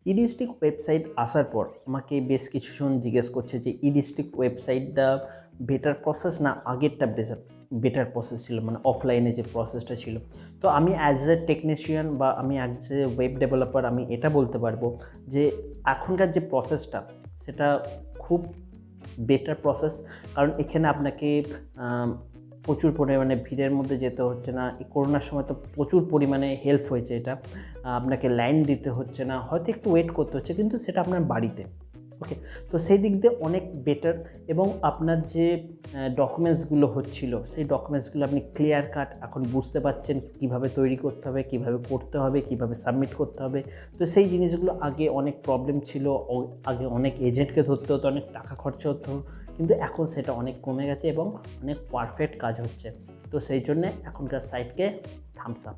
ইডিস্ট্রিক্ট website আসার পর আমাকে বেশ কিছুজন জিজ্ঞেস করছে যে ইডিস্ট্রিক্ট ওয়েবসাইটটা বেটার প্রসেস না আগেরটা বেটার প্রসেস ছিল, মানে অফলাইনে যে প্রসেসটা ছিল। তো আমি অ্যাজ এ টেকনিশিয়ান বা আমি অ্যাজ এ ওয়েব ডেভেলপার আমি এটা বলতে পারবো যে এখনকার যে প্রসেসটা সেটা খুব বেটার প্রসেস। কারণ এখানে আপনাকে প্রচুর পরিমাণে ভিড়ের মধ্যে যেতে হচ্ছে না। এই করোনার সময় তো প্রচুর পরিমাণে হেল্প হয়েছে এটা। আপনাকে লাইন দিতে হচ্ছে না, হয়তো একটু ওয়েট করতে হচ্ছে কিন্তু সেটা আপনার বাড়িতে। ওকে, তো সেই দিক দিয়ে অনেক বেটার। এবং আপনার যে ডকুমেন্টসগুলো হচ্ছিল সেই ডকুমেন্টসগুলো আপনি ক্লিয়ার কাট এখন বুঝতে পারছেন কীভাবে তৈরি করতে হবে, কীভাবে করতে হবে, কীভাবে সাবমিট করতে হবে। তো সেই জিনিসগুলো আগে অনেক প্রবলেম ছিল, আগে অনেক এজেন্টকে ধরতে হতো, অনেক টাকা খরচা হতো, কিন্তু এখন সেটা অনেক কমে গেছে এবং অনেক পারফেক্ট কাজ হচ্ছে। তো সেই জন্যে এখনকার সাইটকে থামস আপ।